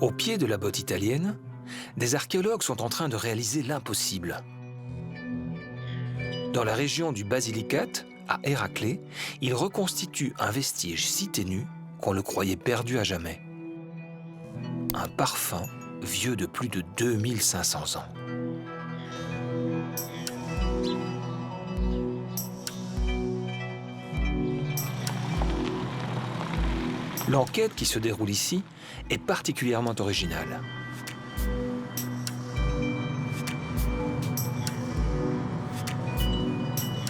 Au pied de la botte italienne, des archéologues sont en train de réaliser l'impossible. Dans la région du Basilicate, à Héraclée, ils reconstituent un vestige si ténu qu'on le croyait perdu à jamais. Un parfum vieux de plus de 2500 ans. L'enquête qui se déroule ici est particulièrement originale.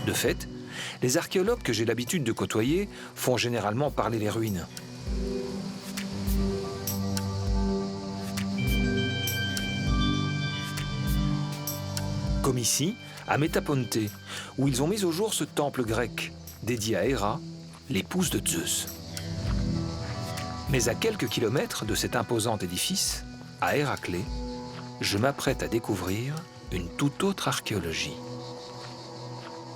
De fait, les archéologues que j'ai l'habitude de côtoyer font généralement parler les ruines. Comme ici, à Métaponte, où ils ont mis au jour ce temple grec, dédié à Héra, l'épouse de Zeus. Mais à quelques kilomètres de cet imposant édifice, à Héraclée, je m'apprête à découvrir une toute autre archéologie.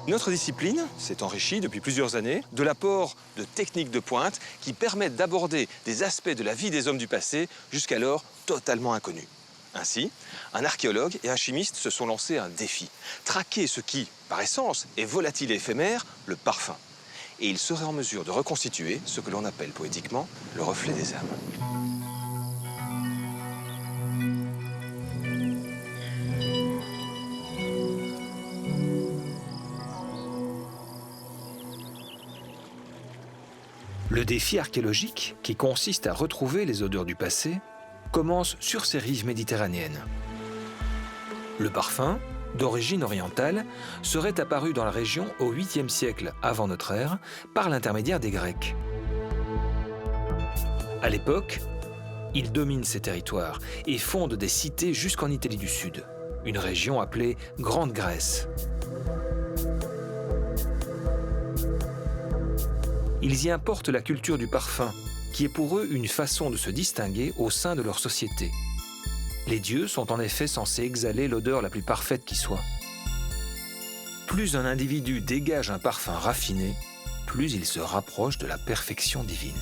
Notre discipline s'est enrichie depuis plusieurs années de l'apport de techniques de pointe qui permettent d'aborder des aspects de la vie des hommes du passé jusqu'alors totalement inconnus. Ainsi, un archéologue et un chimiste se sont lancés un défi, traquer ce qui, par essence, est volatile et éphémère, le parfum. Et ils seraient en mesure de reconstituer ce que l'on appelle poétiquement le reflet des âmes. Le défi archéologique, qui consiste à retrouver les odeurs du passé, commence sur ces rives méditerranéennes. Le parfum, d'origine orientale, serait apparu dans la région au 8e siècle avant notre ère par l'intermédiaire des Grecs. À l'époque, ils dominent ces territoires et fondent des cités jusqu'en Italie du Sud, une région appelée Grande Grèce. Ils y importent la culture du parfum, qui est pour eux une façon de se distinguer au sein de leur société. Les dieux sont en effet censés exhaler l'odeur la plus parfaite qui soit. Plus un individu dégage un parfum raffiné, plus il se rapproche de la perfection divine.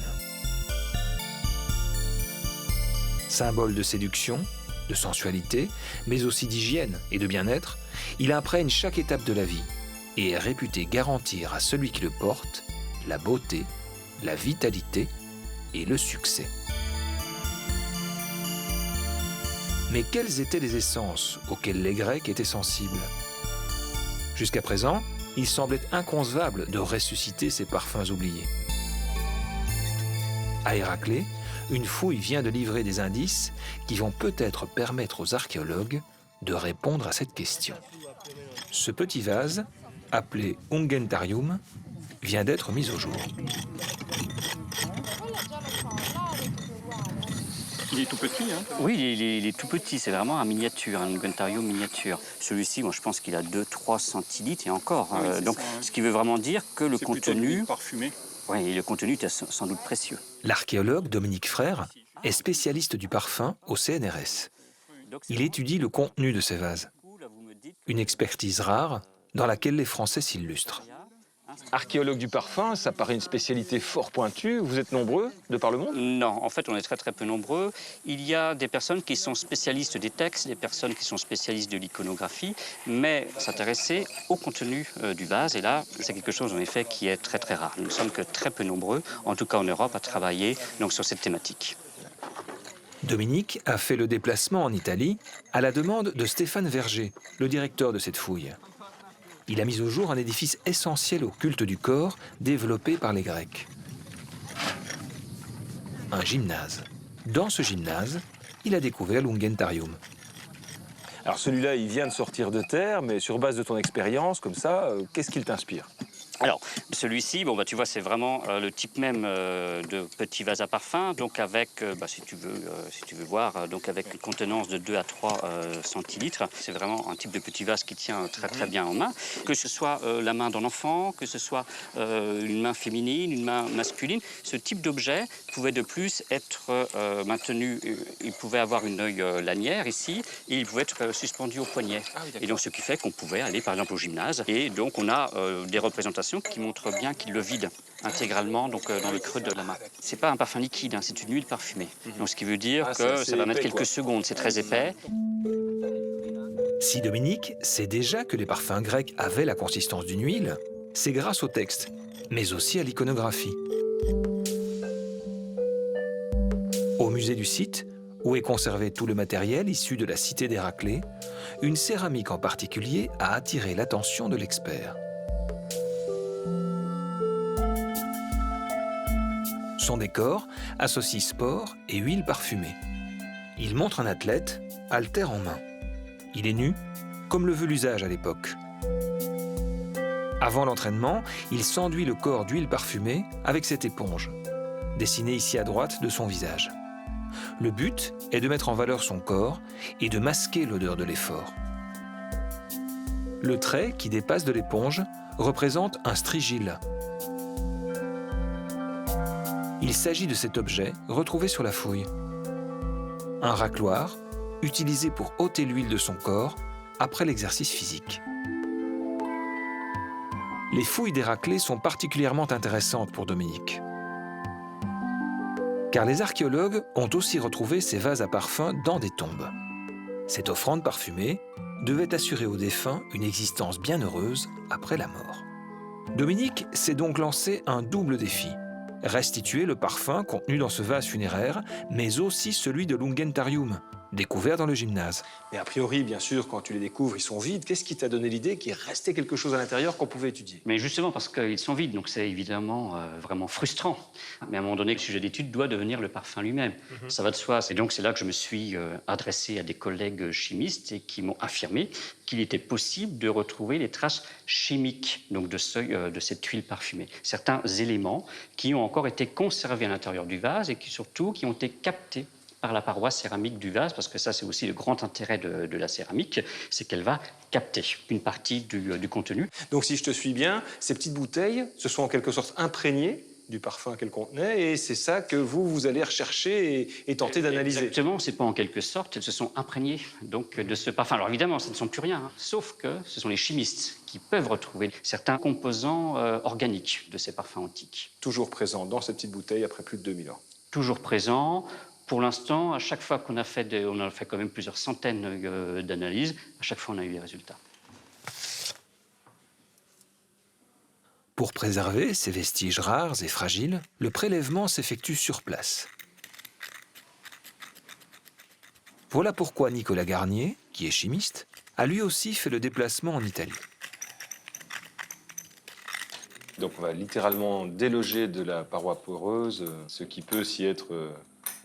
Symbole de séduction, de sensualité, mais aussi d'hygiène et de bien-être, il imprègne chaque étape de la vie et est réputé garantir à celui qui le porte la beauté, la vitalité et le succès. Mais quelles étaient les essences auxquelles les Grecs étaient sensibles? Jusqu'à présent, il semblait inconcevable de ressusciter ces parfums oubliés. À Héraclée, une fouille vient de livrer des indices qui vont peut-être permettre aux archéologues de répondre à cette question. Ce petit vase, appelé Ungentarium, vient d'être mis au jour. Il est tout petit, hein? Oui, il est tout petit, c'est vraiment un miniature, un Ungentarium miniature. Celui-ci, moi, je pense qu'il a 2-3 centilitres et encore. Oui, donc, ça, hein. Ce qui veut vraiment dire que le contenu... parfumé. Oui, le contenu est sans doute précieux. L'archéologue Dominique Frère est spécialiste du parfum au CNRS. Il étudie le contenu de ces vases. Une expertise rare dans laquelle les Français s'illustrent. Archéologue du parfum, ça paraît une spécialité fort pointue. Vous êtes nombreux de par le monde? Non, en fait, on est très peu nombreux. Il y a des personnes qui sont spécialistes des textes, des personnes qui sont spécialistes de l'iconographie, mais s'intéresser au contenu du vase, et là, c'est quelque chose en effet qui est très rare. Nous ne sommes que très peu nombreux, en tout cas en Europe, à travailler donc, sur cette thématique. Dominique a fait le déplacement en Italie à la demande de Stéphane Verger, le directeur de cette fouille. Il a mis au jour un édifice essentiel au culte du corps développé par les Grecs. Un gymnase. Dans ce gymnase, il a découvert l'Ungentarium. Alors celui-là, il vient de sortir de terre, mais sur base de ton expérience, comme ça, qu'est-ce qu'il t'inspire? Alors, celui-ci, bon, tu vois, c'est vraiment le type même de petit vase à parfum, donc avec, si tu veux voir, donc avec une contenance de 2 à 3 centilitres. C'est vraiment un type de petit vase qui tient très bien en main. Que ce soit la main d'un enfant, que ce soit une main féminine, une main masculine, ce type d'objet pouvait de plus être maintenu. Il pouvait avoir une œil lanière ici, et il pouvait être suspendu au poignet. Et donc, ce qui fait qu'on pouvait aller, par exemple, au gymnase. Et donc, on a des représentations illustration qui montre bien qu'il le vide intégralement donc, dans le creux de la main. C'est pas un parfum liquide, hein, c'est une huile parfumée. Donc, ce qui veut dire que ça va mettre quelques secondes, c'est très épais. Si Dominique sait déjà que les parfums grecs avaient la consistance d'une huile, c'est grâce au texte, mais aussi à l'iconographie. Au musée du site, où est conservé tout le matériel issu de la cité d'Héraclée, une céramique en particulier a attiré l'attention de l'expert. Son décor associe sport et huile parfumée. Il montre un athlète, haltère en main. Il est nu, comme le veut l'usage à l'époque. Avant l'entraînement, il s'enduit le corps d'huile parfumée avec cette éponge, dessinée ici à droite de son visage. Le but est de mettre en valeur son corps et de masquer l'odeur de l'effort. Le trait qui dépasse de l'éponge représente un strigile. Il s'agit de cet objet retrouvé sur la fouille. Un racloir utilisé pour ôter l'huile de son corps après l'exercice physique. Les fouilles d'Héraclée sont particulièrement intéressantes pour Dominique. Car les archéologues ont aussi retrouvé ces vases à parfum dans des tombes. Cette offrande parfumée devait assurer aux défunts une existence bienheureuse après la mort. Dominique s'est donc lancé un double défi. Restituer le parfum contenu dans ce vase funéraire, mais aussi celui de l'Ungentarium, découvert dans le gymnase. Mais a priori, bien sûr, quand tu les découvres, ils sont vides. Qu'est-ce qui t'a donné l'idée qu'il restait quelque chose à l'intérieur qu'on pouvait étudier? Mais justement parce qu'ils sont vides, donc c'est évidemment vraiment frustrant. Mais à un moment donné, le sujet d'étude doit devenir le parfum lui-même. Ça va de soi. Et donc c'est là que je me suis adressé à des collègues chimistes et qui m'ont affirmé qu'il était possible de retrouver les traces chimiques donc de cette huile parfumée. Certains éléments qui ont encore été conservés à l'intérieur du vase et qui surtout qui ont été captés par la paroi céramique du vase, parce que ça, c'est aussi le grand intérêt de la céramique, c'est qu'elle va capter une partie du contenu. Donc, si je te suis bien, ces petites bouteilles se sont en quelque sorte imprégnées du parfum qu'elles contenaient, et c'est ça que vous allez rechercher et tenter d'analyser. Exactement, c'est pas en quelque sorte, elles se sont imprégnées donc, de ce parfum. Alors évidemment, ce ne sont plus rien, hein, sauf que ce sont les chimistes qui peuvent retrouver certains composants organiques de ces parfums antiques. Toujours présents dans ces petites bouteilles après plus de 2000 ans. Toujours présents. Pour l'instant, à chaque fois qu'on a fait, on a fait quand même plusieurs centaines d'analyses, à chaque fois on a eu les résultats. Pour préserver ces vestiges rares et fragiles, le prélèvement s'effectue sur place. Voilà pourquoi Nicolas Garnier, qui est chimiste, a lui aussi fait le déplacement en Italie. Donc on va littéralement déloger de la paroi poreuse ce qui peut s'y être...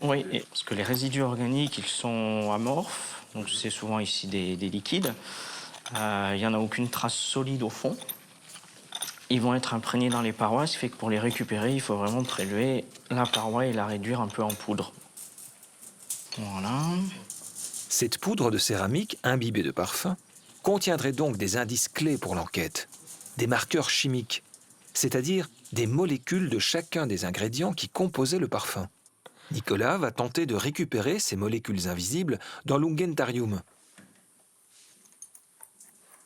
Oui, parce que les résidus organiques, ils sont amorphes, donc c'est souvent ici des liquides. Il n'y en a aucune trace solide au fond. Ils vont être imprégnés dans les parois, ce qui fait que pour les récupérer, il faut vraiment prélever la paroi et la réduire un peu en poudre. Voilà. Cette poudre de céramique imbibée de parfum contiendrait donc des indices clés pour l'enquête, des marqueurs chimiques, c'est-à-dire des molécules de chacun des ingrédients qui composaient le parfum. Nicolas va tenter de récupérer ces molécules invisibles dans l'Ungentarium,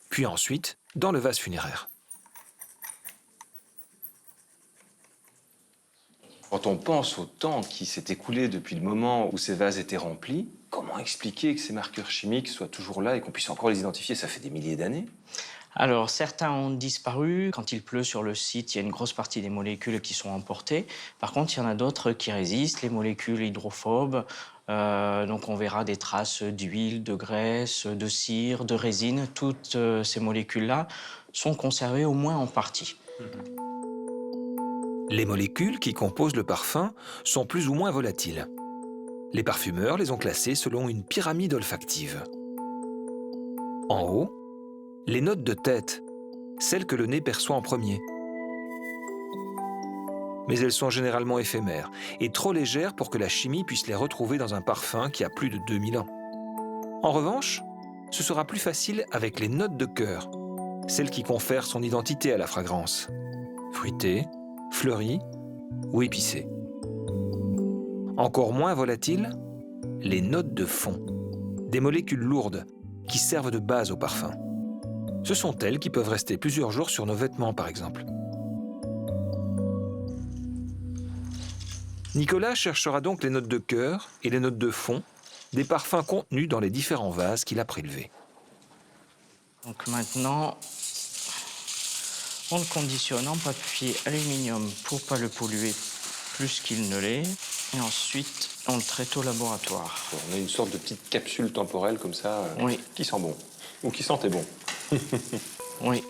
puis ensuite dans le vase funéraire. Quand on pense au temps qui s'est écoulé depuis le moment où ces vases étaient remplis, comment expliquer que ces marqueurs chimiques soient toujours là et qu'on puisse encore les identifier? Ça fait des milliers d'années. Alors, certains ont disparu. Quand il pleut sur le site, il y a une grosse partie des molécules qui sont emportées. Par contre, il y en a d'autres qui résistent, les molécules hydrophobes. Donc, on verra des traces d'huile, de graisse, de cire, de résine. Toutes ces molécules-là sont conservées au moins en partie. Les molécules qui composent le parfum sont plus ou moins volatiles. Les parfumeurs les ont classées selon une pyramide olfactive. En haut, les notes de tête, celles que le nez perçoit en premier. Mais elles sont généralement éphémères et trop légères pour que la chimie puisse les retrouver dans un parfum qui a plus de 2000 ans. En revanche, ce sera plus facile avec les notes de cœur, celles qui confèrent son identité à la fragrance. Fruitée, fleurie ou épicée. Encore moins volatiles, les notes de fond, des molécules lourdes qui servent de base au parfum. Ce sont elles qui peuvent rester plusieurs jours sur nos vêtements, par exemple. Nicolas cherchera donc les notes de cœur et les notes de fond des parfums contenus dans les différents vases qu'il a prélevés. Donc maintenant, on le conditionne en papier aluminium pour ne pas le polluer plus qu'il ne l'est. Et ensuite, on le traite au laboratoire. On a une sorte de petite capsule temporelle comme ça, Oui. qui sent bon, ou qui sentait bon. Oui.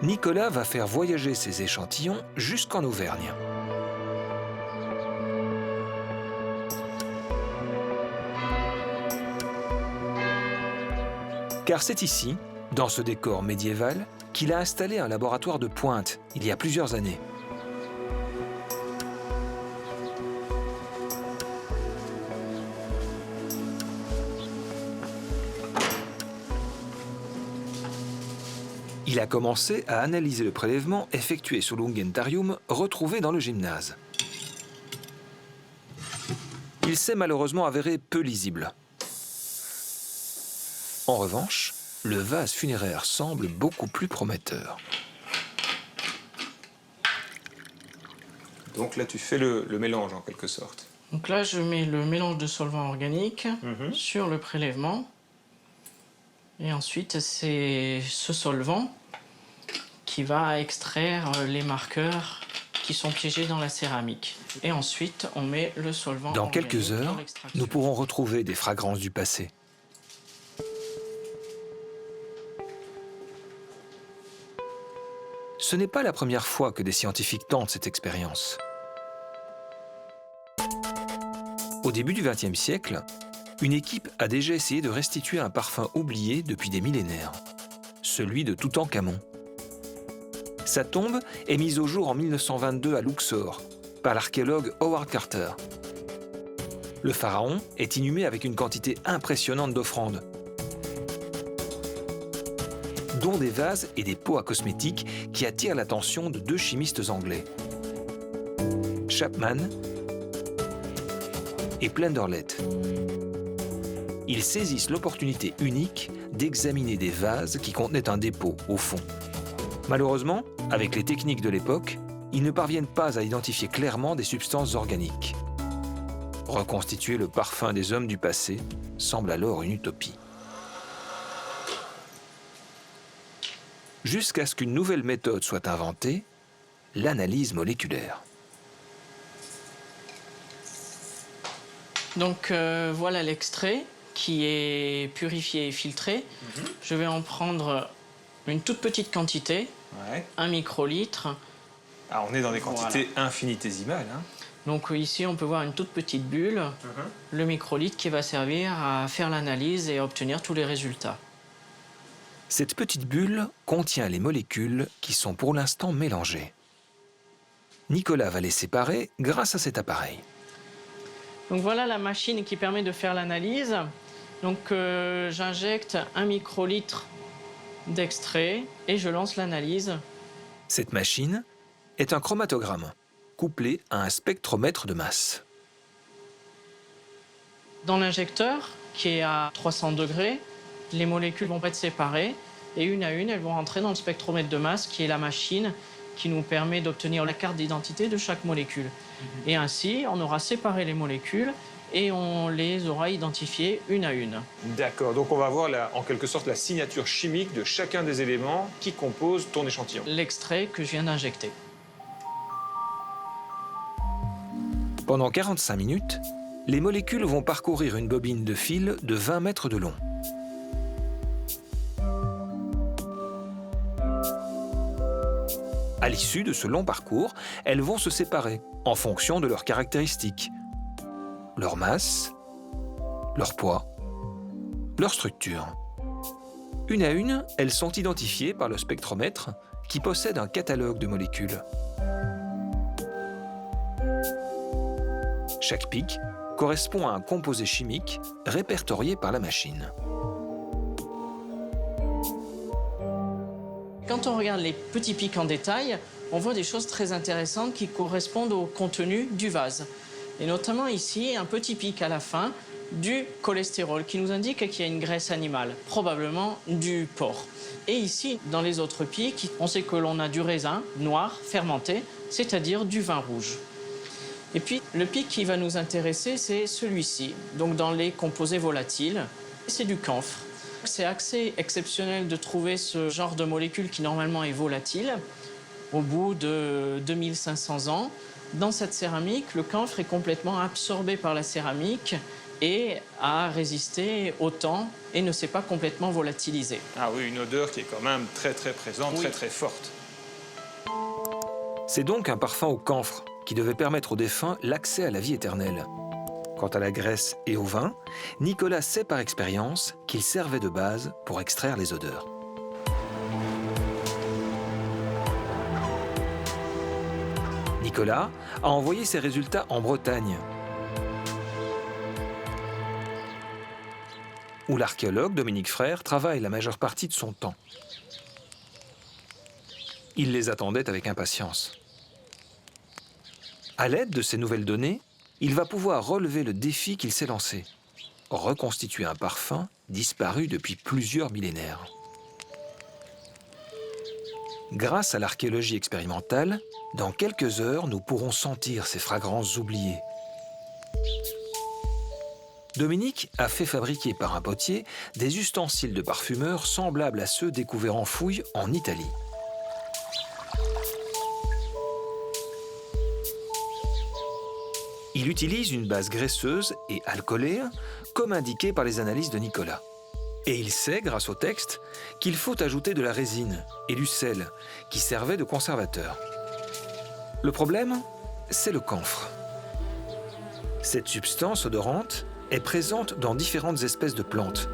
Nicolas va faire voyager ses échantillons jusqu'en Auvergne. Car c'est ici, dans ce décor médiéval, qu'il a installé un laboratoire de pointe il y a plusieurs années. Il a commencé à analyser le prélèvement effectué sous l'Ungentarium retrouvé dans le gymnase. Il s'est malheureusement avéré peu lisible. En revanche, le vase funéraire semble beaucoup plus prometteur. Donc là, tu fais le mélange en quelque sorte. Donc là, je mets le mélange de solvant organique Mhm. sur le prélèvement. Et ensuite, c'est ce solvant qui va extraire les marqueurs qui sont piégés dans la céramique. Et ensuite, on met le solvant Dans organique quelques pour heures, l'extraction. nous pourrons retrouver des fragrances du passé. Ce n'est pas la première fois que des scientifiques tentent cette expérience. Au début du XXe siècle, une équipe a déjà essayé de restituer un parfum oublié depuis des millénaires, celui de Toutankhamon. Sa tombe est mise au jour en 1922 à Luxor par l'archéologue Howard Carter. Le pharaon est inhumé avec une quantité impressionnante d'offrandes, dont des vases et des pots à cosmétiques qui attirent l'attention de deux chimistes anglais, Chapman et Plenderlet. Ils saisissent l'opportunité unique d'examiner des vases qui contenaient un dépôt au fond. Malheureusement, avec les techniques de l'époque, ils ne parviennent pas à identifier clairement des substances organiques. Reconstituer le parfum des hommes du passé semble alors une utopie. Jusqu'à ce qu'une nouvelle méthode soit inventée, l'analyse moléculaire. Donc voilà l'extrait qui est purifié et filtré. Je vais en prendre une toute petite quantité, Ouais. 1 microlitre. Ah, on est dans des quantités infinitésimales. Hein. Donc ici, on peut voir une toute petite bulle, le microlitre qui va servir à faire l'analyse et à obtenir tous les résultats. Cette petite bulle contient les molécules qui sont pour l'instant mélangées. Nicolas va les séparer grâce à cet appareil. Donc voilà la machine qui permet de faire l'analyse. Donc j'injecte 1 microlitre d'extrait et je lance l'analyse. Cette machine est un chromatogramme couplé à un spectromètre de masse. Dans l'injecteur, qui est à 300 degrés, les molécules vont être séparées et une à une, elles vont rentrer dans le spectromètre de masse, qui est la machine qui nous permet d'obtenir la carte d'identité de chaque molécule. Et ainsi, on aura séparé les molécules et on les aura identifiées une à une. D'accord, donc on va voir en quelque sorte la signature chimique de chacun des éléments qui composent ton échantillon. L'extrait que je viens d'injecter. Pendant 45 minutes, les molécules vont parcourir une bobine de fil de 20 mètres de long. À l'issue de ce long parcours, elles vont se séparer en fonction de leurs caractéristiques, leur masse, leur poids, leur structure. Une à une, elles sont identifiées par le spectromètre qui possède un catalogue de molécules. Chaque pic correspond à un composé chimique répertorié par la machine. Quand on regarde les petits pics en détail, on voit des choses très intéressantes qui correspondent au contenu du vase. Et notamment ici, un petit pic à la fin du cholestérol qui nous indique qu'il y a une graisse animale, probablement du porc. Et ici, dans les autres pics, on sait que l'on a du raisin noir fermenté, c'est-à-dire du vin rouge. Et puis, le pic qui va nous intéresser, c'est celui-ci, donc dans les composés volatiles, c'est du camphre. C'est assez exceptionnel de trouver ce genre de molécule qui normalement est volatile. Au bout de 2500 ans, dans cette céramique, le camphre est complètement absorbé par la céramique et a résisté au temps et ne s'est pas complètement volatilisé. Ah oui, une odeur qui est quand même très présente, Oui. très forte. C'est donc un parfum au camphre qui devait permettre aux défunts l'accès à la vie éternelle. Quant à la graisse et au vin, Nicolas sait par expérience qu'il servait de base pour extraire les odeurs. Nicolas a envoyé ses résultats en Bretagne, où l'archéologue Dominique Frère travaille la majeure partie de son temps. Il les attendait avec impatience. À l'aide de ces nouvelles données, il va pouvoir relever le défi qu'il s'est lancé, reconstituer un parfum disparu depuis plusieurs millénaires. Grâce à l'archéologie expérimentale, dans quelques heures, nous pourrons sentir ces fragrances oubliées. Dominique a fait fabriquer par un potier des ustensiles de parfumeur semblables à ceux découverts en fouille en Italie. Il utilise une base graisseuse et alcoolée, comme indiqué par les analyses de Nicolas. Et il sait, grâce au texte, qu'il faut ajouter de la résine et du sel, qui servaient de conservateur. Le problème, c'est le camphre. Cette substance odorante est présente dans différentes espèces de plantes.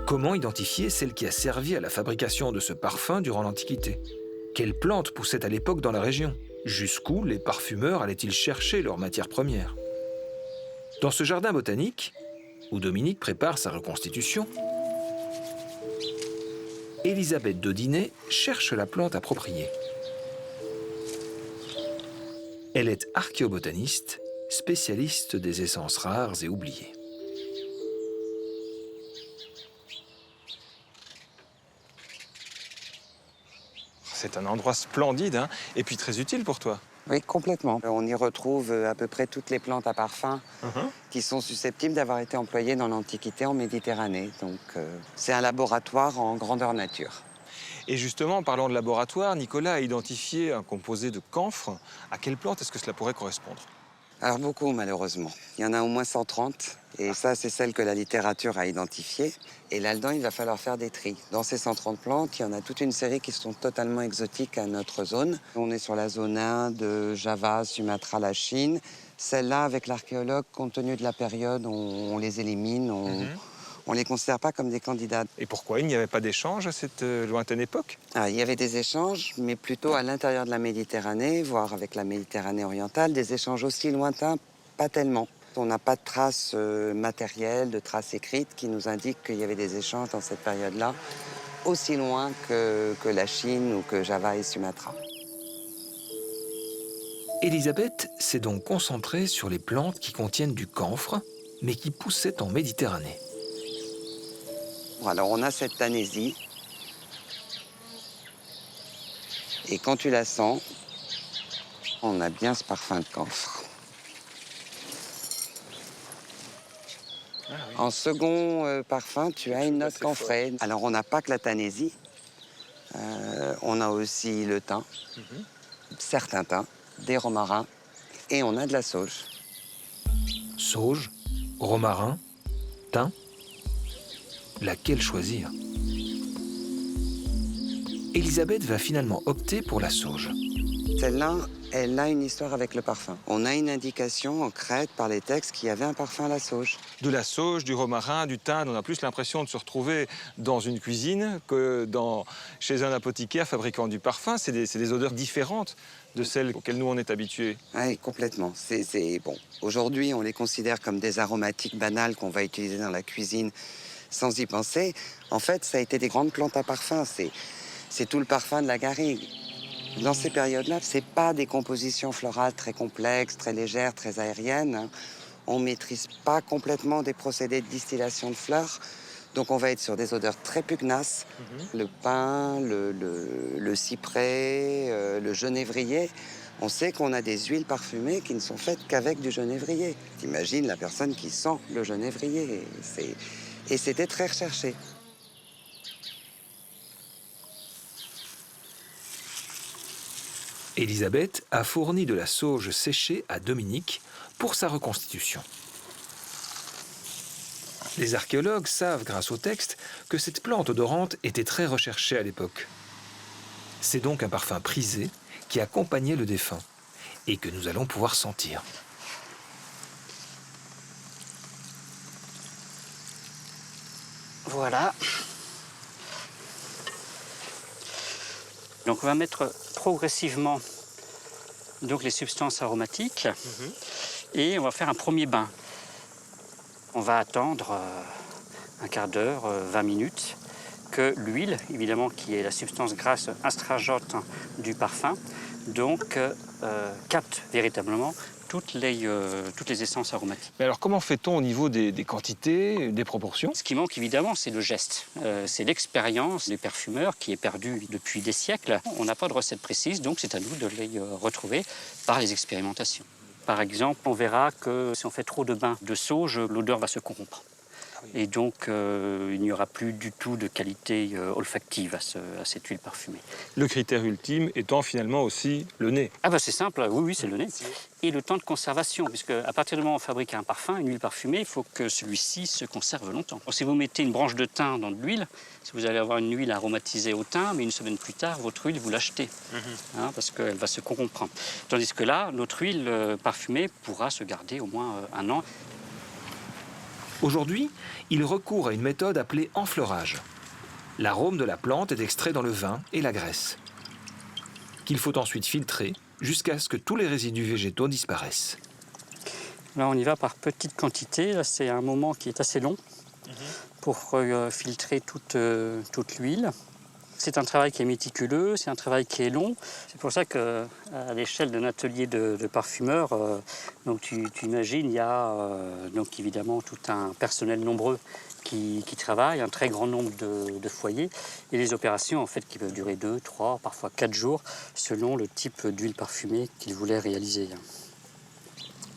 Comment identifier celle qui a servi à la fabrication de ce parfum durant l'Antiquité? Quelles plantes poussaient à l'époque dans la région? Jusqu'où les parfumeurs allaient-ils chercher leurs matières premières? Dans ce jardin botanique, où Dominique prépare sa reconstitution, Elisabeth Daudinet cherche la plante appropriée. Elle est archéobotaniste, spécialiste des essences rares et oubliées. C'est un endroit splendide, hein, et puis très utile pour toi. Oui, complètement. On y retrouve à peu près toutes les plantes à parfum qui sont susceptibles d'avoir été employées dans l'Antiquité en Méditerranée. Donc, c'est un laboratoire en grandeur nature. Et justement, en parlant de laboratoire, Nicolas a identifié un composé de camphre. À quelle plante est-ce que cela pourrait correspondre? Alors, beaucoup, malheureusement. Il y en a au moins 130. Et ça, c'est celle que la littérature a identifiée. Et là-dedans, il va falloir faire des tris. Dans ces 130 plantes, il y en a toute une série qui sont totalement exotiques à notre zone. On est sur la zone 1 de Java, Sumatra, la Chine. Celles-là, avec l'archéologue, compte tenu de la période, on les élimine, on les considère pas comme des candidats. Et pourquoi il n'y avait pas d'échange à cette lointaine époque? Il y avait des échanges, mais plutôt à l'intérieur de la Méditerranée, voire avec la Méditerranée orientale, des échanges aussi lointains, pas tellement. On n'a pas de traces matérielles, de traces écrites qui nous indiquent qu'il y avait des échanges dans cette période-là, aussi loin que la Chine ou que Java et Sumatra. Elisabeth s'est donc concentrée sur les plantes qui contiennent du camphre, mais qui poussaient en Méditerranée. Bon, alors on a cette tanésie. Et quand tu la sens, on a bien ce parfum de camphre. En second parfum, tu as une note camphrée. Alors, on n'a pas que la tanésie. On a aussi le thym, certains thym, des romarins, et on a de la sauge. Sauge, romarin, thym. Laquelle choisir? Elisabeth va finalement opter pour la sauge. Celle-là, elle a une histoire avec le parfum. On a une indication en Crète par les textes qu'il y avait un parfum à la sauge. De la sauge, du romarin, du thym, on a plus l'impression de se retrouver dans une cuisine que chez un apothicaire fabriquant du parfum. C'est des odeurs différentes de celles auxquelles nous on est habitués. Oui, complètement. Bon. Aujourd'hui, on les considère comme des aromatiques banales qu'on va utiliser dans la cuisine sans y penser. En fait, ça a été des grandes plantes à parfum. C'est tout le parfum de la garrigue. Dans ces périodes-là, c'est pas des compositions florales très complexes, très légères, très aériennes. On ne maîtrise pas complètement des procédés de distillation de fleurs. Donc on va être sur des odeurs très pugnaces. Le pin, le cyprès, le genévrier. On sait qu'on a des huiles parfumées qui ne sont faites qu'avec du genévrier. T'imagines la personne qui sent le genévrier. Et c'était très recherché. Elisabeth a fourni de la sauge séchée à Dominique pour sa reconstitution. Les archéologues savent, grâce au texte, que cette plante odorante était très recherchée à l'époque. C'est donc un parfum prisé qui accompagnait le défunt et que nous allons pouvoir sentir. Voilà. Donc on va mettre progressivement donc, les substances aromatiques et on va faire un premier bain. On va attendre un quart d'heure, 20 minutes, que l'huile, évidemment, qui est la substance grasse astringente du parfum, donc capte véritablement toutes les essences aromatiques. Mais alors comment fait-on au niveau des quantités, des proportions? Ce qui manque évidemment, c'est le geste. C'est l'expérience des parfumeurs qui est perdue depuis des siècles. On n'a pas de recette précise, donc c'est à nous de les retrouver par les expérimentations. Par exemple, on verra que si on fait trop de bains de sauge, l'odeur va se corrompre. Et donc, il n'y aura plus du tout de qualité olfactive à cette huile parfumée. Le critère ultime étant finalement aussi le nez. Ah bah c'est simple, oui, c'est le nez. Et le temps de conservation, puisque à partir du moment où on fabrique un parfum, une huile parfumée, il faut que celui-ci se conserve longtemps. Si vous mettez une branche de thym dans de l'huile, si vous allez avoir une huile aromatisée au thym, mais une semaine plus tard, votre huile, vous l'achetez, parce qu'elle va se corrompre. Tandis que là, notre huile parfumée pourra se garder au moins un an. Aujourd'hui, il recourt à une méthode appelée enfleurage. L'arôme de la plante est extrait dans le vin et la graisse, qu'il faut ensuite filtrer jusqu'à ce que tous les résidus végétaux disparaissent. Là, on y va par petites quantités. Là, c'est un moment qui est assez long pour filtrer toute l'huile. C'est un travail qui est méticuleux, c'est un travail qui est long. C'est pour ça qu'à l'échelle d'un atelier de parfumeur, donc tu imagines, il y a donc évidemment tout un personnel nombreux qui travaille, un très grand nombre de foyers. Et les opérations, en fait, qui peuvent durer 2, 3, parfois 4 jours, selon le type d'huile parfumée qu'ils voulaient réaliser.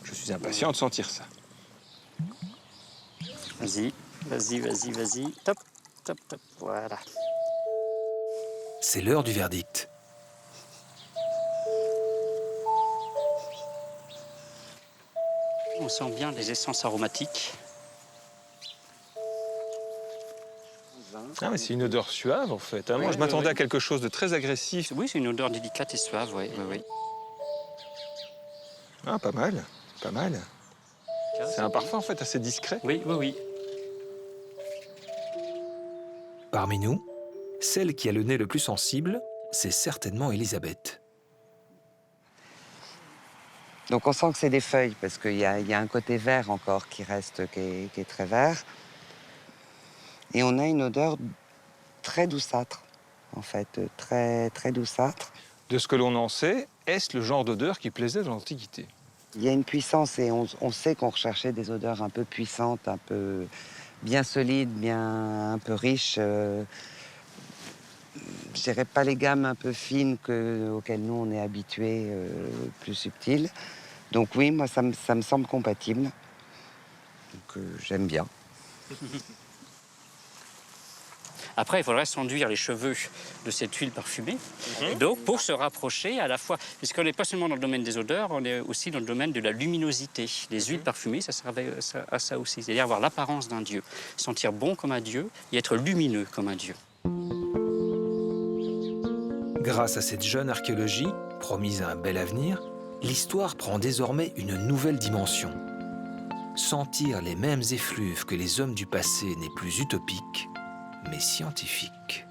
Je suis impatient de sentir ça. Vas-y. Top, top, top. Voilà. C'est l'heure du verdict. On sent bien les essences aromatiques. Ah, mais c'est une odeur suave en fait. Hein. Moi, je m'attendais à quelque chose de très agressif. Oui, c'est une odeur délicate et suave, oui. Ah, pas mal, pas mal. C'est un parfum en fait assez discret. Oui. Parmi nous, celle qui a le nez le plus sensible, c'est certainement Elisabeth. Donc on sent que c'est des feuilles, parce qu'il y a un côté vert encore qui reste, qui est très vert. Et on a une odeur très douceâtre, en fait, très, très douceâtre. De ce que l'on en sait, est-ce le genre d'odeur qui plaisait dans l'Antiquité? Il y a une puissance et on sait qu'on recherchait des odeurs un peu puissantes, un peu bien solides, un peu riches. Je dirais pas les gammes un peu fines auxquelles nous on est habitués, plus subtiles. Donc oui, moi ça me semble compatible. Donc j'aime bien. Après, il faudrait s'enduire les cheveux de cette huile parfumée. Donc, pour se rapprocher à la fois, puisqu'on n'est pas seulement dans le domaine des odeurs, on est aussi dans le domaine de la luminosité. Les huiles parfumées, ça servait à ça aussi, c'est-à-dire avoir l'apparence d'un dieu, sentir bon comme un dieu et être lumineux comme un dieu. Grâce à cette jeune archéologie, promise à un bel avenir, l'histoire prend désormais une nouvelle dimension. Sentir les mêmes effluves que les hommes du passé n'est plus utopique, mais scientifique.